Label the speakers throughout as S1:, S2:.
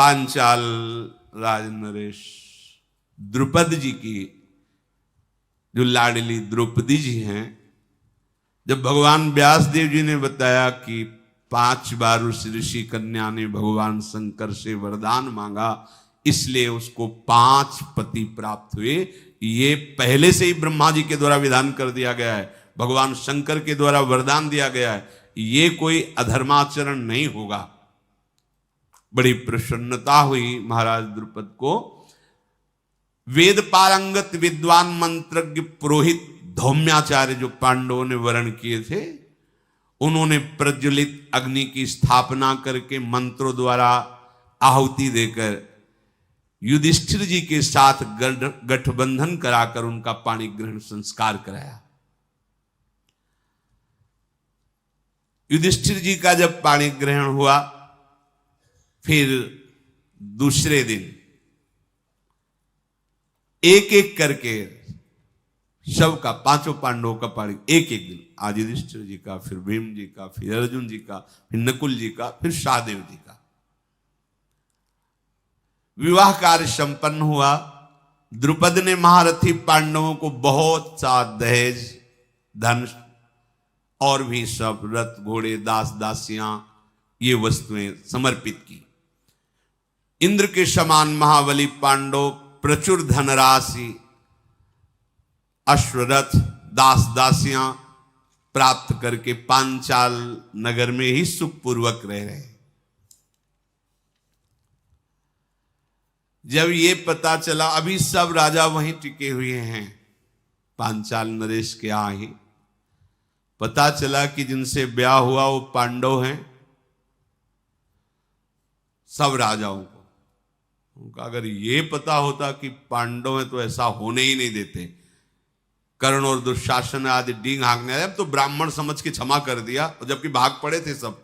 S1: पांचाल राज नरेश द्रुपद जी की जो लाडली द्रौपदी जी हैं, जब भगवान व्यास देव जी ने बताया कि 5 बार उस ऋषि कन्या ने भगवान शंकर से वरदान मांगा, इसलिए उसको 5 पति प्राप्त हुए। ये पहले से ही ब्रह्मा जी के द्वारा विधान कर दिया गया है, भगवान शंकर के द्वारा वरदान दिया गया है, ये कोई अधर्माचरण नहीं होगा। बड़ी प्रसन्नता हुई महाराज द्रुपद को। वेद पारंगत विद्वान मंत्रज्ञ पुरोहित धौम्याचार्य जो पांडवों ने वरण किए थे, उन्होंने प्रज्वलित अग्नि की स्थापना करके मंत्रों द्वारा आहुति देकर युधिष्ठिर जी के साथ गठबंधन कराकर उनका पाणी ग्रहण संस्कार कराया। युधिष्ठिर जी का जब पाणी ग्रहण हुआ, फिर दूसरे दिन एक एक करके सबका 5 पांडवों का पाणी एक एक दिन, आज युधिष्ठिर जी का, फिर भीम जी का, फिर अर्जुन जी का, फिर नकुल जी का, फिर सहदेव जी का विवाह कार्य संपन्न हुआ। द्रुपद ने महारथी पांडवों को बहुत सा दहेज, धन और भी सब रथ घोड़े, दास दासियां, ये वस्तुएं समर्पित की। इंद्र के समान महाबली पांडव प्रचुर धनराशि, अश्वरथ, दास दासियां प्राप्त करके पांचाल नगर में ही सुखपूर्वक रह रहे। जब ये पता चला, अभी सब राजा वहीं टिके हुए हैं पांचाल नरेश के यहाँ ही, पता चला कि जिनसे ब्याह हुआ वो पांडव हैं। सब राजाओं को उनका अगर ये पता होता कि पांडव हैं तो ऐसा होने ही नहीं देते। कर्ण और दुशासन आदि डींग हाँकने आए, अब तो ब्राह्मण समझ के क्षमा कर दिया, और जबकि भाग पड़े थे सब।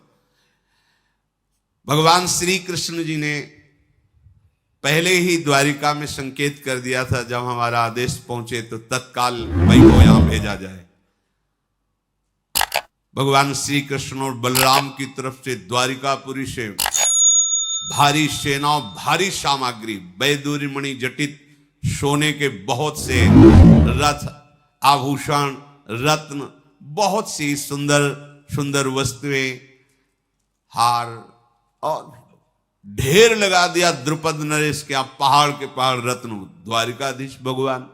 S1: भगवान श्री कृष्ण जी ने पहले ही द्वारिका में संकेत कर दिया था, जब हमारा आदेश पहुंचे तो तत्काल भाई को यहां भेजा जाए। भगवान श्री कृष्ण और बलराम की तरफ से द्वारिकापुरी से भारी सेना, भारी सामग्री, बैदूरी मणि जटित सोने के बहुत से रथ, आभूषण, रत्न, बहुत सी सुंदर सुंदर वस्तुएं, हार और ढेर लगा दिया द्रुपद नरेश के आप, पहाड़ के पहाड़ रत्न। द्वारिकाधीश भगवान,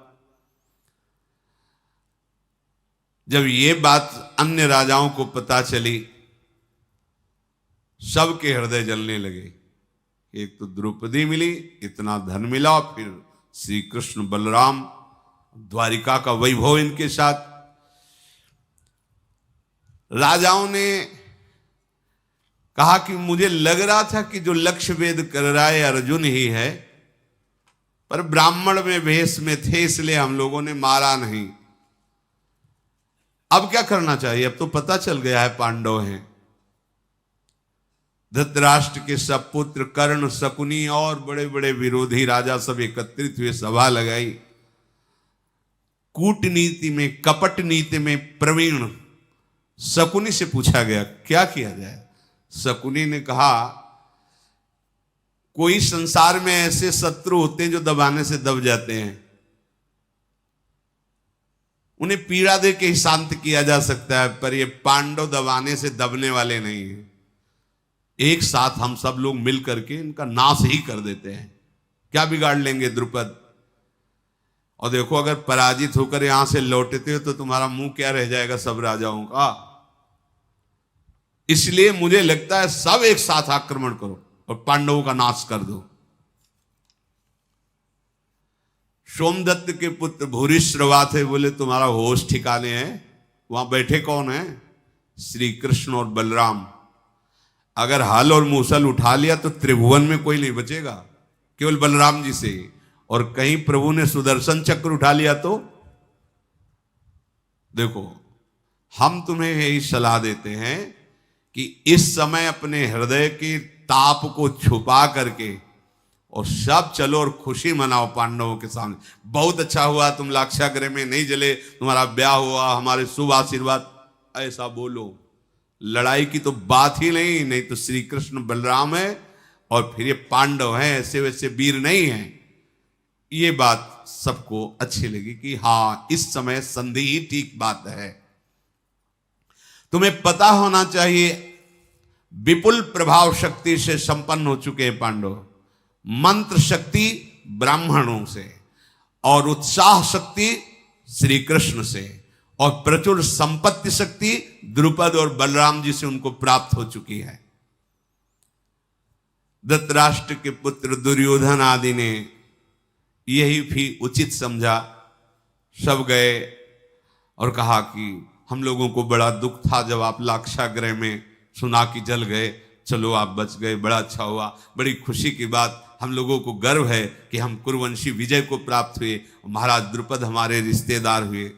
S1: जब ये बात अन्य राजाओं को पता चली, सबके हृदय जलने लगे। एक तो द्रौपदी मिली, इतना धन मिला, फिर श्री कृष्ण बलराम, द्वारिका का वैभव इनके साथ। राजाओं ने कहा कि मुझे लग रहा था कि जो लक्ष्य वेद कर रहा है अर्जुन ही है, पर ब्राह्मण में भेष में थे, इसलिए हम लोगों ने मारा नहीं। अब क्या करना चाहिए? अब तो पता चल गया है पांडव हैं। धृतराष्ट्र के सब पुत्र, कर्ण, शकुनी और बड़े बड़े विरोधी राजा सब एकत्रित हुए, सभा लगाई। कूटनीति में, कपट नीति में प्रवीण शकुनी से पूछा गया क्या किया जाए। शकुनी ने कहा, कोई संसार में ऐसे शत्रु होते हैं जो दबाने से दब जाते हैं, उन्हें पीड़ा दे के ही शांत किया जा सकता है, पर ये पांडव दबाने से दबने वाले नहीं हैं। एक साथ हम सब लोग मिल करके इनका नाश ही कर देते हैं, क्या बिगाड़ लेंगे द्रुपद। और देखो, अगर पराजित होकर यहां से लौटते हो तो तुम्हारा मुंह क्या रह जाएगा सब राजाओं का। इसलिए मुझे लगता है सब एक साथ आक्रमण करो और पांडवों का नाश कर दो। सोमदत्त के पुत्र भूरिश्रवा थे, बोले तुम्हारा होश ठिकाने हैं? वहां बैठे कौन है? श्री कृष्ण और बलराम। अगर हल और मूसल उठा लिया तो त्रिभुवन में कोई नहीं बचेगा, केवल बलराम जी से। और कहीं प्रभु ने सुदर्शन चक्र उठा लिया तो देखो, हम तुम्हें यही सलाह देते हैं कि इस समय अपने हृदय के ताप को छुपा करके और सब चलो और खुशी मनाओ पांडवों के सामने। बहुत अच्छा हुआ तुम लाक्षागृह में नहीं जले, तुम्हारा ब्याह हुआ, हमारे शुभ आशीर्वाद, ऐसा बोलो। लड़ाई की तो बात ही नहीं, नहीं तो श्री कृष्ण बलराम है और फिर ये पांडव हैं, ऐसे वैसे वीर नहीं हैं। ये बात सबको अच्छी लगी कि हाँ, इस समय संधि ही ठीक बात है। तुम्हें पता होना चाहिए, विपुल प्रभाव शक्ति से संपन्न हो चुके हैं पांडव, मंत्र शक्ति ब्राह्मणों से और उत्साह शक्ति श्री कृष्ण से और प्रचुर संपत्ति शक्ति द्रुपद और बलराम जी से उनको प्राप्त हो चुकी है। धृतराष्ट्र के पुत्र दुर्योधन आदि ने यही भी उचित समझा। सब गए और कहा कि हम लोगों को बड़ा दुख था जब आप लाक्षागृह में सुना कि जल गए, चलो आप बच गए, बड़ा अच्छा हुआ, बड़ी खुशी की बात। हम लोगों को गर्व है कि हम कुरुवंशी विजय को प्राप्त हुए, महाराज द्रुपद हमारे रिश्तेदार हुए।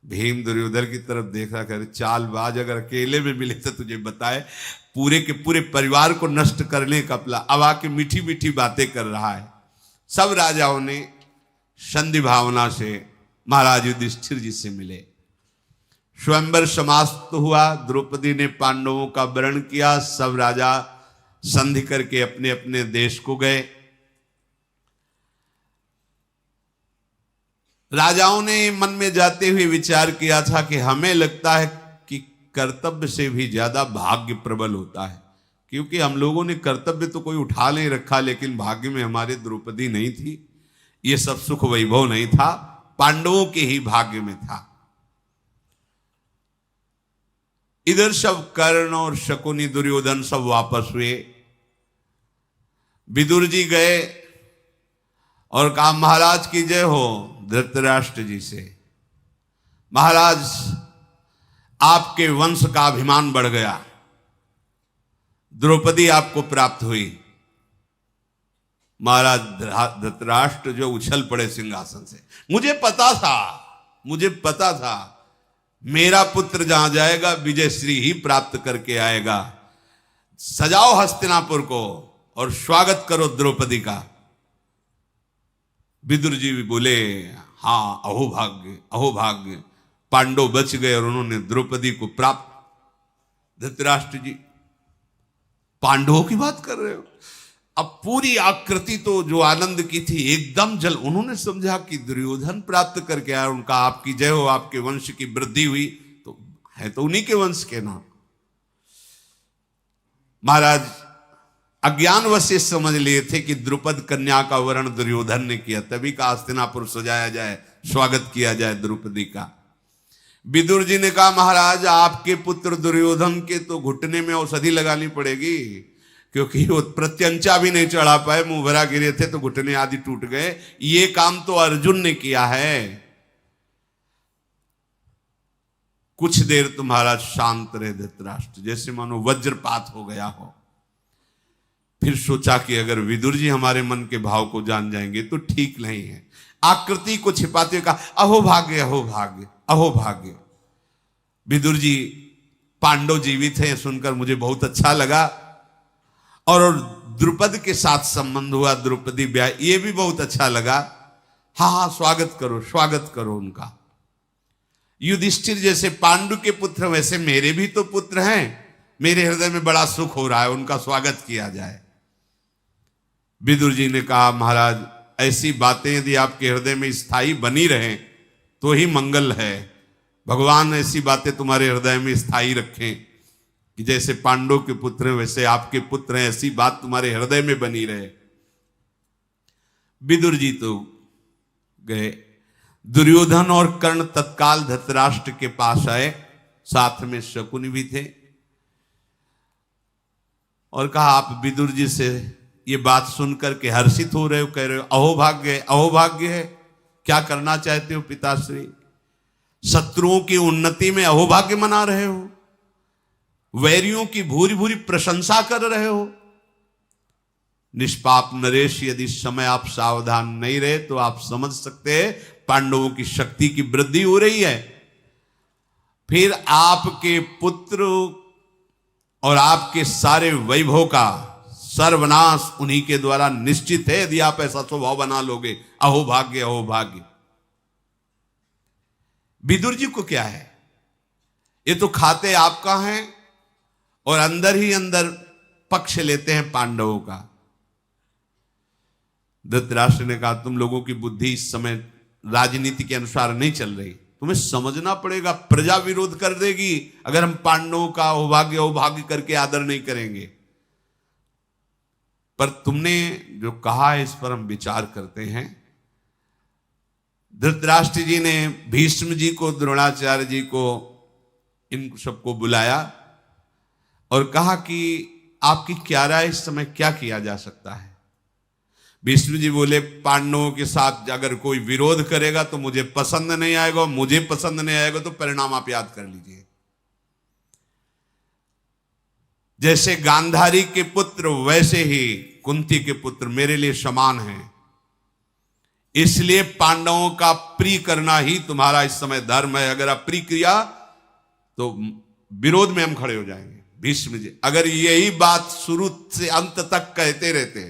S1: भीम दुर्योधन की तरफ देखा कर, चालबाज अगर अकेले में मिले तो तुझे बताए, पूरे के पूरे परिवार को नष्ट करने का प्लान। अब आके मीठी मीठी बातें कर रहा है। सब राजाओं ने संधि भावना से महाराज युधिष्ठिर जी से मिले। स्वयंवर समाप्त हुआ, द्रौपदी ने पांडवों का वरण किया। सब राजा संधि करके अपने अपने देश को गए। राजाओं ने मन में जाते हुए विचार किया था कि हमें लगता है कि कर्तव्य से भी ज्यादा भाग्य प्रबल होता है, क्योंकि हम लोगों ने कर्तव्य तो कोई उठा नहीं रखा, लेकिन भाग्य में हमारे द्रौपदी नहीं थी। ये सब सुख वैभव नहीं था, पांडवों के ही भाग्य में था। इधर सब कर्ण और शकुनी दुर्योधन सब वापस हुए। विदुर जी गए और कहा, महाराज की जय हो धृतराष्ट्र जी से। महाराज, आपके वंश का अभिमान बढ़ गया, द्रौपदी आपको प्राप्त हुई। महाराज धृतराष्ट्र जो उछल पड़े सिंहासन से। मुझे पता था मेरा पुत्र जहां जाएगा विजय श्री ही प्राप्त करके आएगा। सजाओ हस्तिनापुर को और स्वागत करो द्रौपदी का। विदुर जी भी बोले, हाँ, अहो भाग्य, अहो भाग्य, पांडव बच गए और उन्होंने द्रौपदी को प्राप्त। धृतराष्ट्र जी, पांडवों की बात कर रहे हो? अब पूरी आकृति तो जो आनंद की थी एकदम जल। उन्होंने समझा कि दुर्योधन प्राप्त करके आया, उनका आपकी जय हो, आपके वंश की वृद्धि हुई, तो है तो उन्हीं के वंश के ना। महाराज अज्ञानवश से समझ लिए थे कि द्रुपद कन्या का वरण दुर्योधन ने किया, तभी का हस्तिनापुर सजाया जाए, स्वागत किया जाए द्रौपदी का। विदुर जी ने कहा, महाराज आपके पुत्र दुर्योधन के तो घुटने में औषधि लगानी पड़ेगी, क्योंकि वो प्रत्यंचा भी नहीं चढ़ा पाए, मुंह भरा गिरे थे तो घुटने आदि टूट गए। ये काम तो अर्जुन ने किया है। कुछ देर तुम्हारा शांत रहे धृतराष्ट्र, जैसे मानो वज्रपात हो गया हो। फिर सोचा कि अगर विदुर जी हमारे मन के भाव को जान जाएंगे तो ठीक नहीं है। आकृति को छिपाते हुए कहा, अहो भाग्य, अहो भाग्य, अहो भाग्य। विदुर जी पांडव जीवित हैं सुनकर मुझे बहुत अच्छा लगा, और द्रुपद के साथ संबंध हुआ, द्रौपदी ब्याह, ये भी बहुत अच्छा लगा। हाँ हाँ, स्वागत करो, स्वागत करो उनका। युधिष्ठिर जैसे पांडु के पुत्र वैसे मेरे भी तो पुत्र हैं, मेरे हृदय में बड़ा सुख हो रहा है, उनका स्वागत किया जाए। विदुर जी ने कहा, महाराज ऐसी बातें यदि आपके हृदय में स्थायी बनी रहें तो ही मंगल है। भगवान ऐसी बातें तुम्हारे हृदय में स्थायी रखें कि जैसे पांडव के पुत्र हैं वैसे आपके पुत्र हैं, ऐसी बात तुम्हारे हृदय में बनी रहे। विदुर जी तो गए। दुर्योधन और कर्ण तत्काल धृतराष्ट्र के पास आए, साथ में शकुनी भी थे, और कहा, आप विदुर जी से ये बात सुनकर के हर्षित हो रहे हो, कह रहे हो अहो भाग्य, अहो भाग्य है। क्या करना चाहते हो पिताश्री? शत्रुओं की उन्नति में अहो भाग्य मना रहे हो, वैरियों की भूरी भूरी प्रशंसा कर रहे हो। निष्पाप नरेश, यदि समय आप सावधान नहीं रहे तो आप समझ सकते हैं पांडवों की शक्ति की वृद्धि हो रही है। फिर आपके पुत्र और आपके सारे वैभव का सर्वनाश उन्हीं के द्वारा निश्चित है, यदि आप ऐसा स्वभाव बना लोगे। अहो भाग्य, अहो भाग्य। विदुर जी को क्या है, ये तो खाते आपका है और अंदर ही अंदर पक्ष लेते हैं पांडवों का। धृतराष्ट्र ने कहा, तुम लोगों की बुद्धि इस समय राजनीति के अनुसार नहीं चल रही, तुम्हें समझना पड़ेगा, प्रजा विरोध कर देगी अगर हम पांडवों का अभाग्य करके आदर नहीं करेंगे। पर तुमने जो कहा है इस पर हम विचार करते हैं। धृतराष्ट्र जी ने भीष्म जी को, द्रोणाचार्य जी को, इन सबको बुलाया और कहा कि आपकी क्या राय, इस समय क्या किया जा सकता है। भीष्म जी बोले, पांडवों के साथ अगर कोई विरोध करेगा तो मुझे पसंद नहीं आएगा, मुझे पसंद नहीं आएगा तो परिणाम आप याद कर लीजिए। जैसे गांधारी के पुत्र वैसे ही कुंती के पुत्र मेरे लिए समान हैं, इसलिए पांडवों का प्रिय करना ही तुम्हारा इस समय धर्म है। अगर अप्रिय किया तो विरोध में हम खड़े हो जाएंगे। भीष्म जी अगर यही बात शुरू से अंत तक कहते रहते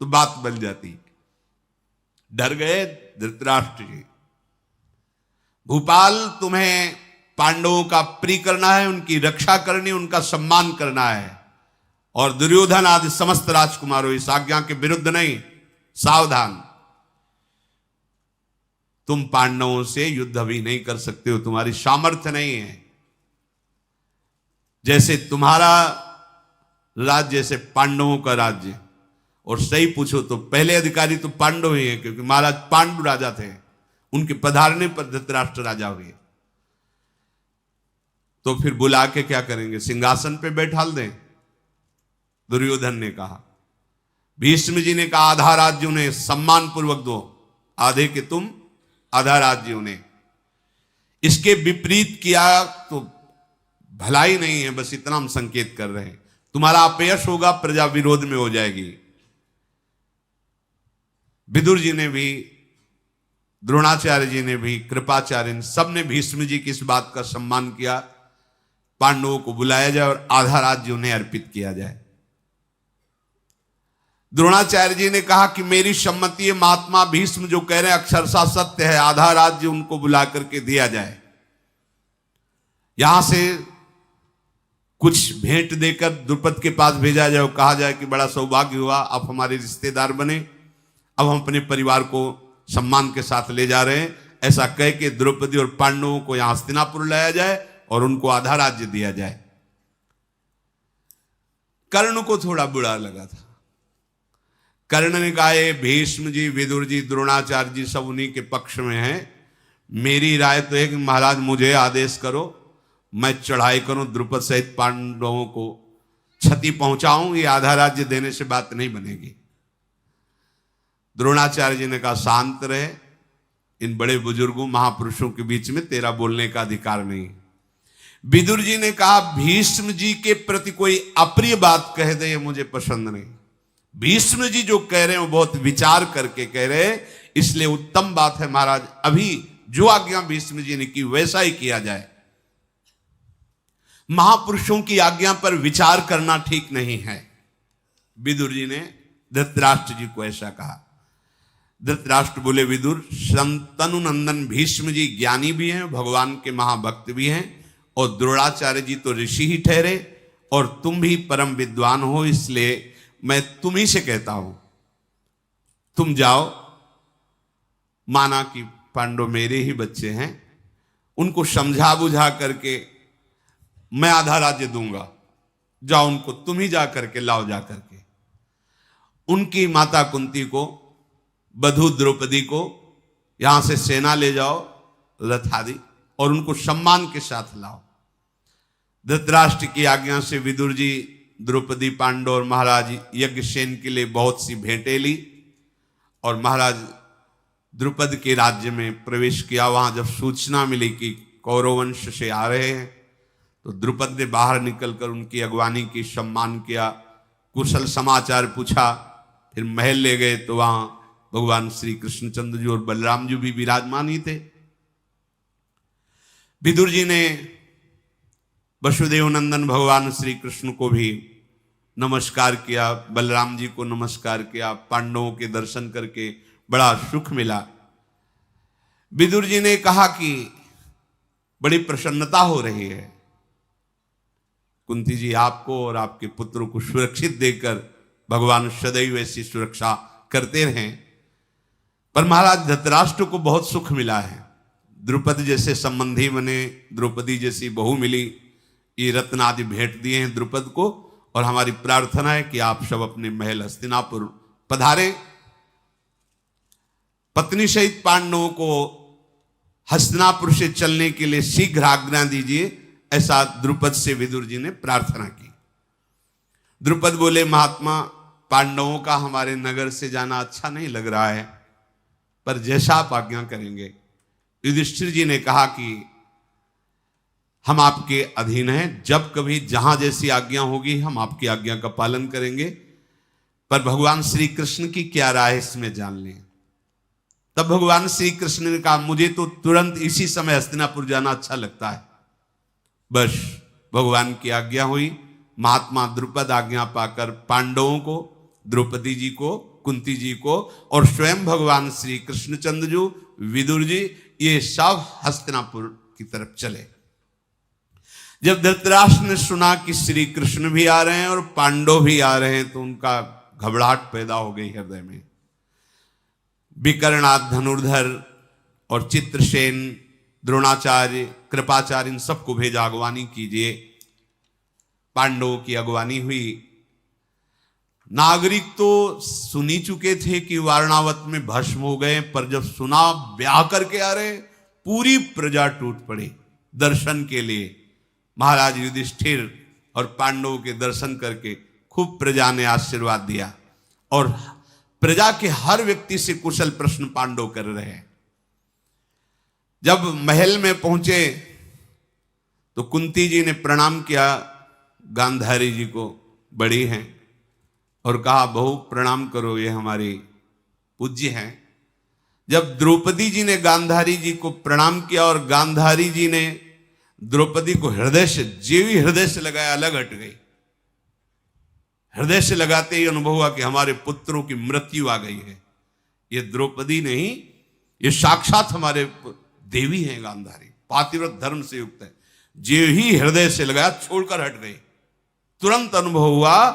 S1: तो बात बन जाती। डर गए धृतराष्ट्र जी। भूपाल, तुम्हें पांडवों का प्रिय करना है, उनकी रक्षा करनी, उनका सम्मान करना है, और दुर्योधन आदि समस्त राजकुमारों इस आज्ञा के विरुद्ध नहीं। सावधान, तुम पांडवों से युद्ध अभी नहीं कर सकते हो, तुम्हारी सामर्थ्य नहीं है। जैसे तुम्हारा राज्य जैसे पांडवों का राज्य, और सही पूछो तो पहले अधिकारी तो पांडव ही हैं, क्योंकि महाराज पांडु राजा थे, उनके पधारने पर धृतराष्ट्र राजा हुए। तो फिर बुला के क्या करेंगे, सिंहासन पे बैठाल दें? दुर्योधन ने कहा। भीष्म जी ने कहा, आधा राज्य उन्हें सम्मान पूर्वक दो, आधे के तुम, आधा राज्य उन्हें। इसके विपरीत किया तो भलाई नहीं है, बस इतना हम संकेत कर रहे हैं। तुम्हारा अपयश होगा, प्रजा विरोध में हो जाएगी। विदुर जी ने भी, द्रोणाचार्य जी ने भी, कृपाचार्य, सबने भीष्म जी की इस बात का सम्मान किया। पांडवों को बुलाया जाए और आधा राज्य उन्हें अर्पित किया जाए। द्रोणाचार्य जी ने कहा कि मेरी सम्मति है, महात्मा भीष्म जो कह रहे हैं अक्षरशः सत्य है, आधा राज्य उनको बुला करके दिया जाए। यहां से कुछ भेंट देकर द्रुपद के पास भेजा जाए, कहा जाए कि बड़ा सौभाग्य हुआ, आप हमारे रिश्तेदार बने, अब हम अपने परिवार को सम्मान के साथ ले जा रहे हैं। ऐसा कह के द्रौपदी और पांडवों को यहां हस्तिनापुर लाया जाए और उनको आधा राज्य दिया जाए। कर्ण को थोड़ा बुरा लगा था। कर्ण ने कहा, भीष्म जी, विदुर जी, द्रोणाचार्य जी सब उन्हीं के पक्ष में हैं। मेरी राय तो है कि महाराज मुझे आदेश करो, मैं चढ़ाई करूं, द्रुपद सहित पांडवों को क्षति पहुंचाऊं, ये आधा राज्य देने से बात नहीं बनेगी। द्रोणाचार्य जी ने कहा, शांत रहे, इन बड़े बुजुर्गों महापुरुषों के बीच में तेरा बोलने का अधिकार नहीं। विदुर जी ने कहा, भीष्म जी के प्रति कोई अप्रिय बात कह दे, ये मुझे पसंद नहीं। भीष्म जी जो कह रहे हैं वो बहुत विचार करके कह रहे हैं, इसलिए उत्तम बात है महाराज, अभी जो आज्ञा भीष्म जी ने की वैसा ही किया जाए। महापुरुषों की आज्ञा पर विचार करना ठीक नहीं है। विदुर जी ने धृतराष्ट्र जी को ऐसा कहा। धृतराष्ट्र बोले, विदुर, शंतनु नंदन भीष्म जी ज्ञानी भी हैं, भगवान के महाभक्त भी हैं, और द्रोणाचार्य जी तो ऋषि ही ठहरे, और तुम भी परम विद्वान हो, इसलिए मैं तुम ही से कहता हूं, तुम जाओ, माना कि पांडव मेरे ही बच्चे हैं, उनको समझा बुझा करके मैं आधा राज्य दूंगा, जाओ उनको तुम ही जा करके लाओ, जा करके उनकी माता कुंती को, बधू द्रौपदी को यहां से सेना ले जाओ, रथ आदि, और उनको सम्मान के साथ लाओ। धृतराष्ट्र की आज्ञा से विदुर जी द्रौपदी, पांडव और महाराज यज्ञसेन के लिए बहुत सी भेंटें ली, और महाराज द्रुपद के राज्य में प्रवेश किया। वहां जब सूचना मिली कि कौरव वंश से आ रहे हैं, तो द्रुपद ने बाहर निकलकर उनकी अगवानी की, सम्मान किया, कुशल समाचार पूछा, फिर महल ले गए तो वहां भगवान श्री कृष्णचंद्र जी और बलराम जी भी विराजमान ही थे। विदुर जी ने वसुदेव नंदन भगवान श्री कृष्ण को भी नमस्कार किया, बलराम जी को नमस्कार किया, पांडवों के दर्शन करके बड़ा सुख मिला। विदुर जी ने कहा कि बड़ी प्रसन्नता हो रही है, कुंती जी आपको और आपके पुत्रों को सुरक्षित देकर भगवान सदैव ऐसी सुरक्षा करते रहें। पर महाराज धृतराष्ट्र को बहुत सुख मिला है, द्रुपद जैसे संबंधी बने, द्रौपदी जैसी बहू मिली, ये रत्न आदि भेंट दिए हैं द्रुपद को। और हमारी प्रार्थना है कि आप सब अपने महल हस्तिनापुर पधारें। पत्नी सहित पांडवों को हस्तिनापुर से चलने के लिए शीघ्र आज्ञा दीजिए, ऐसा द्रुपद से विदुर जी ने प्रार्थना की। द्रुपद बोले, महात्मा पांडवों का हमारे नगर से जाना अच्छा नहीं लग रहा है, पर जैसा आप आज्ञा करेंगे। युधिष्ठिर जी ने कहा कि हम आपके अधीन हैं, जब कभी जहां जैसी आज्ञा होगी हम आपकी आज्ञा का पालन करेंगे, पर भगवान श्री कृष्ण की क्या राय इसमें जान लें। तब भगवान श्री कृष्ण ने कहा, मुझे तो तुरंत इसी समय हस्तिनापुर जाना अच्छा लगता है। बस भगवान की आज्ञा हुई। महात्मा द्रुपद आज्ञा पाकर पांडवों को, द्रौपदी जी को, कुंती जी को और स्वयं भगवान श्री कृष्णचंद्र जी, विदुर जी, ये सब हस्तिनापुर की तरफ चले। जब धृतराष्ट्र ने सुना कि श्री कृष्ण भी आ रहे हैं और पांडव भी आ रहे हैं, तो उनका घबराहट पैदा हो गई हृदय में। विकर्णाद, धनुर्धर और चित्रसेन, द्रोणाचार्य, कृपाचार्य, इन सबको भेजा, अगवानी कीजिए। पांडवों की अगवानी हुई। नागरिक तो सुन ही चुके थे कि वारणावत में भस्म हो गए, पर जब सुना ब्याह करके आ रहे, पूरी प्रजा टूट पड़ी दर्शन के लिए। महाराज युधिष्ठिर और पांडवों के दर्शन करके खूब प्रजा ने आशीर्वाद दिया, और प्रजा के हर व्यक्ति से कुशल प्रश्न पांडव कर रहे हैं। जब महल में पहुंचे तो कुंती जी ने प्रणाम किया गांधारी जी को, बड़ी हैं, और कहा, बहू प्रणाम करो, ये हमारी पूज्य हैं। जब द्रौपदी जी ने गांधारी जी को प्रणाम किया और गांधारी जी ने द्रौपदी को हृदय से, जेवी हृदय से लगाया, अलग हट गई। हृदय से लगाते ही अनुभव हुआ कि हमारे पुत्रों की मृत्यु आ गई है। ये द्रौपदी नहीं, ये साक्षात हमारे देवी हैं गांधारी, पातिव्रत धर्म से युक्त है। जे ही हृदय से लगाया, छोड़कर हट गई। तुरंत अनुभव हुआ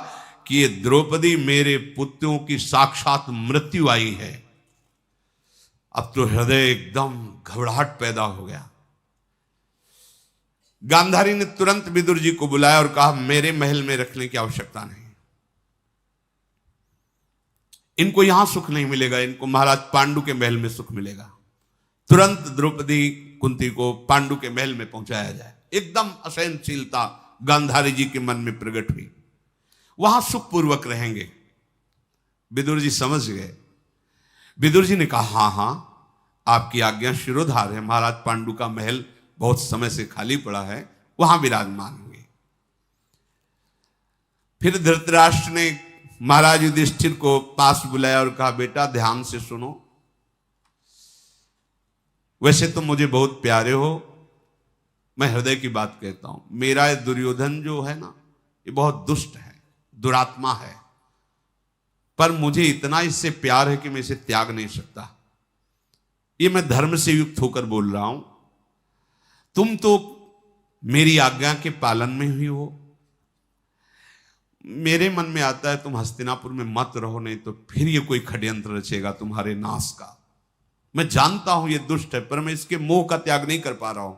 S1: कि ये द्रौपदी मेरे पुत्रों की साक्षात मृत्यु आई है। अब तो हृदय एकदम घबराहट पैदा हो गया। गांधारी ने तुरंत विदुर जी को बुलाया और कहा, मेरे महल में रखने की आवश्यकता नहीं, इनको यहां सुख नहीं मिलेगा, इनको महाराज पांडु के महल में सुख मिलेगा। तुरंत द्रौपदी कुंती को पांडु के महल में पहुंचाया जाए। एकदम असहनशीलता गांधारी जी के मन में प्रकट हुई, वहां सुखपूर्वक रहेंगे। विदुर जी समझ गए। विदुर जी ने कहा, हाँ हाँ, आपकी आज्ञा शिरोधार है, महाराज पांडु का महल बहुत समय से खाली पड़ा है, वहां विराजमान होंगे। फिर धृतराष्ट्र ने महाराज युधिष्ठिर को पास बुलाया और कहा, बेटा ध्यान से सुनो, वैसे तो मुझे बहुत प्यारे हो, मैं हृदय की बात कहता हूं। मेरा ये दुर्योधन जो है ना, ये बहुत दुष्ट है, दुरात्मा है, पर मुझे इतना इससे प्यार है कि मैं इसे त्याग नहीं सकता। ये मैं धर्म से युक्त होकर बोल रहा हूं। तुम तो मेरी आज्ञा के पालन में ही हो। मेरे मन में आता है तुम हस्तिनापुर में मत रहो, नहीं तो फिर ये कोई षड्यंत्र रचेगा तुम्हारे नाश का। मैं जानता हूं ये दुष्ट है, पर मैं इसके मोह का त्याग नहीं कर पा रहा हूं।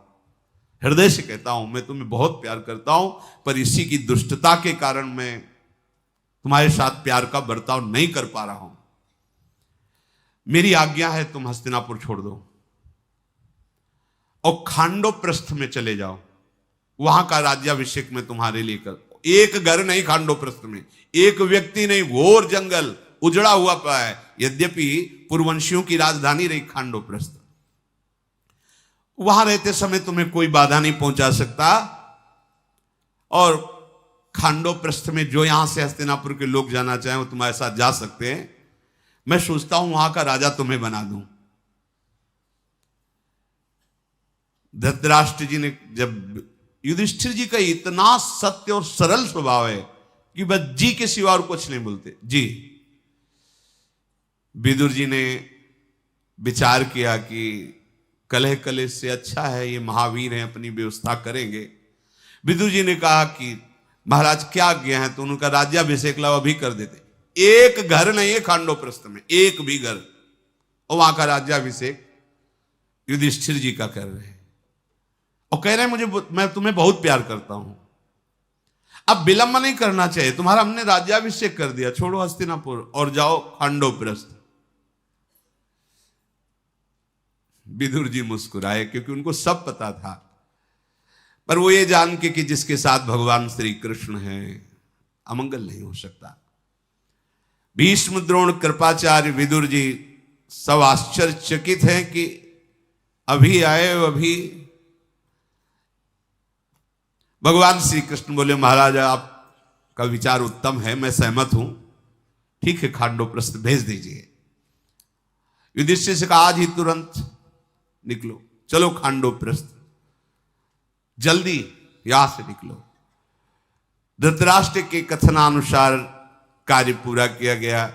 S1: हृदय से कहता हूं, मैं तुम्हें बहुत प्यार करता हूं, पर इसी की दुष्टता के कारण मैं तुम्हारे साथ प्यार का बर्ताव नहीं कर पा रहा हूं। मेरी आज्ञा है तुम हस्तिनापुर छोड़ दो और खांडोप्रस्थ में चले जाओ, वहां का राज्याभिषेक मैं तुम्हारे लिए कर। एक घर नहीं खांडोप्रस्थ में, एक व्यक्ति नहीं, घोर जंगल उजड़ा हुआ पड़ा है। यद्यपि पूर्ववंशियों की राजधानी रही खांडोप्रस्थ, वहां रहते समय तुम्हें कोई बाधा नहीं पहुंचा सकता। और खांडोप्रस्थ में जो यहां से हस्तिनापुर के लोग जाना चाहें वो तुम्हारे साथ जा सकते हैं। मैं सोचता हूं वहां का राजा तुम्हें बना दूं। धृतराष्ट्र जी ने, जब युधिष्ठिर जी का इतना सत्य और सरल स्वभाव है कि बस जी के सिवा और कुछ नहीं बोलते, जी। विदुर जी ने विचार किया कि कलह कलेश से अच्छा है ये महावीर हैं, अपनी व्यवस्था करेंगे। विदुर जी ने कहा कि महाराज क्या आज्ञा है? तो उनका राज्याभिषेक लाओ, अभी कर देते। एक घर नहीं है खांडोप्रस्थ में, एक भी घर, और वहां का राज्याभिषेक युधिष्ठिर जी का कर रहे हैं और कह रहे हैं मैं तुम्हें बहुत प्यार करता हूं, अब विलंब नहीं करना चाहिए, तुम्हारा हमने राज्याभिषेक कर दिया, छोड़ो हस्तिनापुर और जाओ खांडोप्रस्थ। विदुर जी मुस्कुराए क्योंकि उनको सब पता था, पर वो ये जान के कि जिसके साथ भगवान श्री कृष्ण हैं अमंगल नहीं हो सकता। भीष्म, द्रोण, कृपाचार्य, विदुर जी सब आश्चर्यचकित हैं कि अभी आए, अभी भगवान श्री कृष्ण बोले महाराज आपका विचार उत्तम है, मैं सहमत हूं, ठीक है खांडोप्रस्थ भेज दीजिए। युधिष्ठिर से कहा आज ही तुरंत निकलो, चलो खांडोप्रस्थ, जल्दी यहां से निकलो। धृतराष्ट्र के कथनानुसार कार्य पूरा किया गया,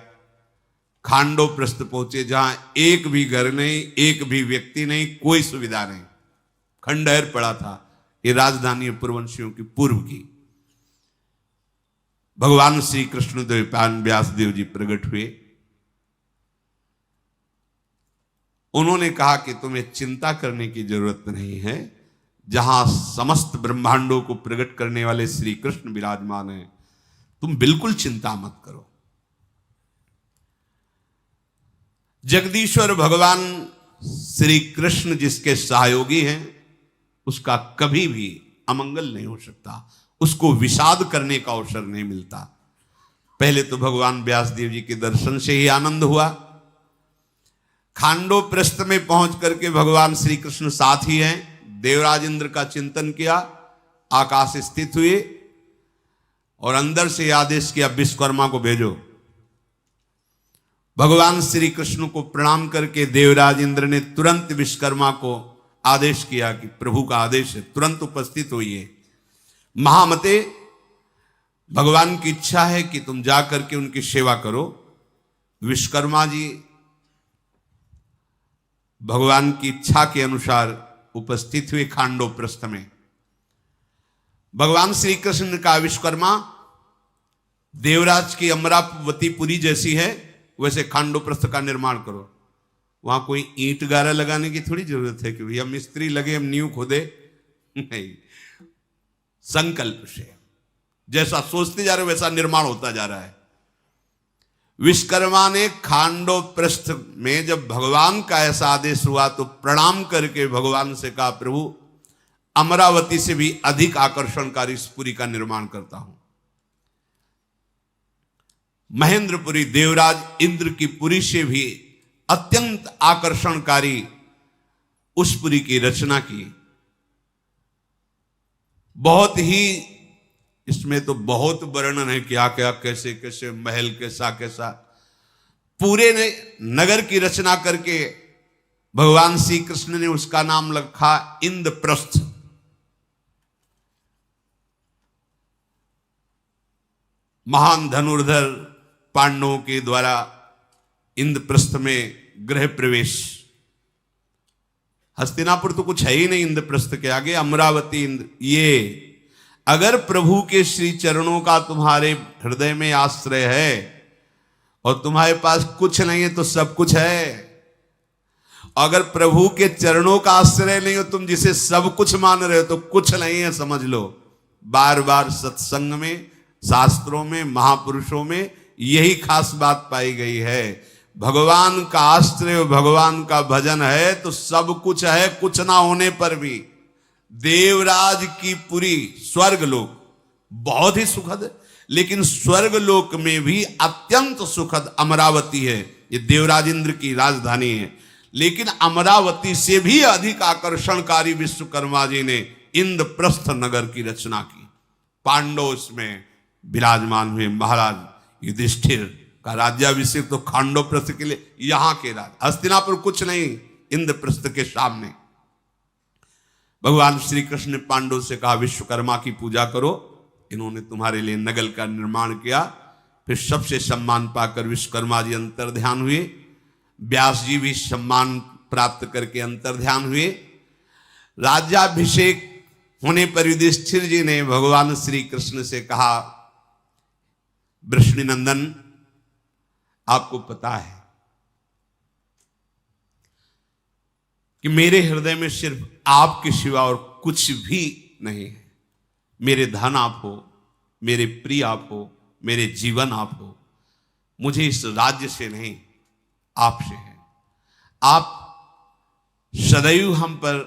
S1: खांडोप्रस्थ पहुंचे जहां एक भी घर नहीं, एक भी व्यक्ति नहीं, कोई सुविधा नहीं, खंडहर पड़ा था। ये राजधानी पुरवंशियों की पूर्व की। भगवान श्री कृष्ण द्वैपायन व्यासदेव जी प्रकट हुए, उन्होंने कहा कि तुम्हें चिंता करने की जरूरत नहीं है, जहां समस्त ब्रह्मांडों को प्रकट करने वाले श्री कृष्ण विराजमान हैं, तुम बिल्कुल चिंता मत करो। जगदीश्वर भगवान श्री कृष्ण जिसके सहयोगी हैं उसका कभी भी अमंगल नहीं हो सकता, उसको विषाद करने का अवसर नहीं मिलता। पहले तो भगवान व्यासदेव जी के दर्शन से ही आनंद हुआ। खांडोप्रस्थ में पहुंच करके भगवान श्री कृष्ण साथ ही हैं, देवराज इंद्र का चिंतन किया, आकाश स्थित हुए और अंदर से आदेश किया विश्वकर्मा को भेजो। भगवान श्री कृष्ण को प्रणाम करके देवराज इंद्र ने तुरंत विश्वकर्मा को आदेश किया कि प्रभु का आदेश है, तुरंत उपस्थित होइए। महामते, भगवान की इच्छा है कि तुम जा करके उनकी सेवा करो। विश्वकर्मा जी भगवान की इच्छा के अनुसार उपस्थित हुए खांडोप्रस्थ में। भगवान श्री कृष्ण ने कहा विश्वकर्मा, देवराज की अमरावतीपुरी जैसी है वैसे खांडोप्रस्थ का निर्माण करो। वहां कोई ईंट गारा लगाने की थोड़ी जरूरत है कि भैया मिस्त्री लगे हम नींव खोदे, नहीं, संकल्प से जैसा सोचते जा रहे हो वैसा निर्माण होता जा रहा है। विश्वकर्मा ने खांडोप्रस्थ में जब भगवान का ऐसा आदेश हुआ तो प्रणाम करके भगवान से कहा प्रभु, अमरावती से भी अधिक आकर्षणकारी इस पुरी का निर्माण करता हूं। महेंद्रपुरी, देवराज इंद्र की पुरी से भी अत्यंत आकर्षणकारी उस पुरी की रचना की। बहुत ही, इसमें तो बहुत वर्णन है क्या क्या, कैसे कैसे महल, कैसा कैसा, पूरे ने नगर की रचना करके भगवान श्री कृष्ण ने उसका नाम रखा इंद्रप्रस्थ। महान धनुर्धर पांडवों के द्वारा इंद्रप्रस्थ में गृह प्रवेश। हस्तिनापुर तो कुछ है ही नहीं इंद्रप्रस्थ के आगे, अमरावती इंद्र। ये अगर प्रभु के श्री चरणों का तुम्हारे हृदय में आश्रय है और तुम्हारे पास कुछ नहीं है तो सब कुछ है। अगर प्रभु के चरणों का आश्रय नहीं हो, तुम जिसे सब कुछ मान रहे हो तो कुछ नहीं है, समझ लो। बार बार सत्संग में, शास्त्रों में, महापुरुषों में यही खास बात पाई गई है। भगवान का आश्रय, भगवान का भजन है तो सब कुछ है। कुछ ना होने पर भी देवराज की पुरी, स्वर्ग लोक बहुत ही सुखद है, लेकिन स्वर्ग लोक में भी अत्यंत सुखद अमरावती है। ये देवराज इंद्र की राजधानी है, लेकिन अमरावती से भी अधिक आकर्षणकारी विश्वकर्मा जी ने इंद्रप्रस्थ नगर की रचना की। पांडव इसमें विराजमान हुए। महाराज युधिष्ठिर का राज्याभिषेक तो खांडोप्रस्थ के लिए, यहां के राज, हस्तिनापुर कुछ नहीं, इंद्रप्रस्थ के सामने। भगवान श्री कृष्ण ने पांडव से कहा विश्वकर्मा की पूजा करो, इन्होंने तुम्हारे लिए नगर का निर्माण किया। फिर सबसे सम्मान पाकर विश्वकर्मा जी अंतर्ध्यान हुए। व्यास जी भी सम्मान प्राप्त करके अंतर्ध्यान हुए। राज्याभिषेक होने पर युधिष्ठिर जी ने भगवान श्री कृष्ण से कहा, वृषणिनंदन, आपको पता है कि मेरे हृदय में सिर्फ आपके सिवा और कुछ भी नहीं है। मेरे धन आप हो, मेरे प्रिय आप हो, मेरे जीवन आप हो। मुझे इस राज्य से नहीं, आपसे है। आप सदैव हम पर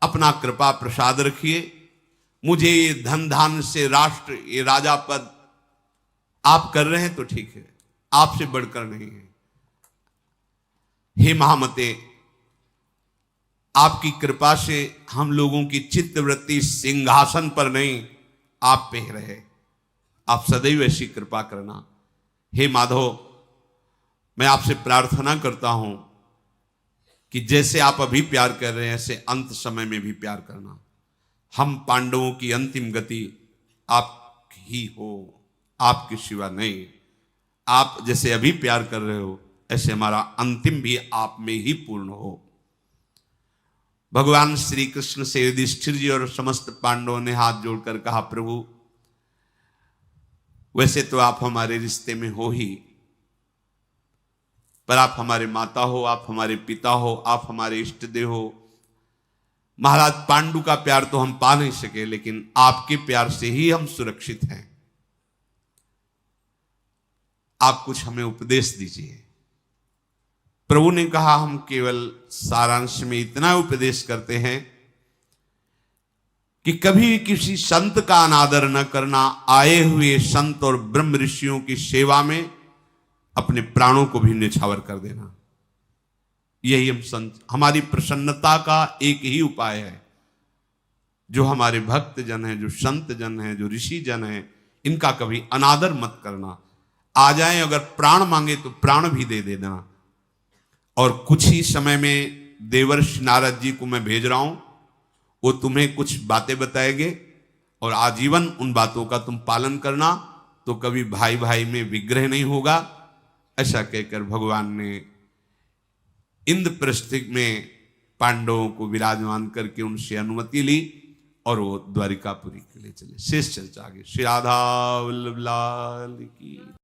S1: अपना कृपा प्रसाद रखिए। मुझे ये धन धान से राष्ट्र, ये राजा पद आप कर रहे हैं तो ठीक है, आपसे बढ़कर नहीं है। हे महामते, आपकी कृपा से हम लोगों की चित्तवृत्ति सिंहासन पर नहीं, आप पे रहे। आप सदैव ऐसी कृपा करना। हे माधव, मैं आपसे प्रार्थना करता हूं कि जैसे आप अभी प्यार कर रहे हैं, ऐसे अंत समय में भी प्यार करना। हम पांडवों की अंतिम गति आप ही हो, आपके सिवा नहीं। आप जैसे अभी प्यार कर रहे हो, ऐसे हमारा अंतिम भी आप में ही पूर्ण हो। भगवान श्री कृष्ण से युधिष्ठिर जी और समस्त पांडवों ने हाथ जोड़कर कहा, प्रभु, वैसे तो आप हमारे रिश्ते में हो ही, पर आप हमारे माता हो, आप हमारे पिता हो, आप हमारे इष्ट देव हो। महाराज पांडु का प्यार तो हम पा नहीं सके, लेकिन आपके प्यार से ही हम सुरक्षित हैं। आप कुछ हमें उपदेश दीजिए। प्रभु ने कहा, हम केवल सारांश में इतना उपदेश करते हैं कि कभी किसी संत का अनादर न करना, आए हुए संत और ब्रह्म ऋषियों की सेवा में अपने प्राणों को भी न्यौछावर कर देना। यही हमारी प्रसन्नता का एक ही उपाय है। जो हमारे भक्त जन हैं, जो संत जन हैं, जो ऋषि जन हैं, इनका कभी अनादर मत करना। आ जाएं, अगर प्राण मांगे तो प्राण भी दे देना। और कुछ ही समय में देवर्षि नारद जी को मैं भेज रहा हूं, वो तुम्हें कुछ बातें बताएंगे और आजीवन उन बातों का तुम पालन करना, तो कभी भाई भाई में विग्रह नहीं होगा। ऐसा कहकर भगवान ने इंद्रप्रस्थ में पांडवों को विराजमान करके उनसे अनुमति ली और वो द्वारिकापुरी के लिए चले। शेष चर्चा आगे। श्री राधा वल्लभ लाल की।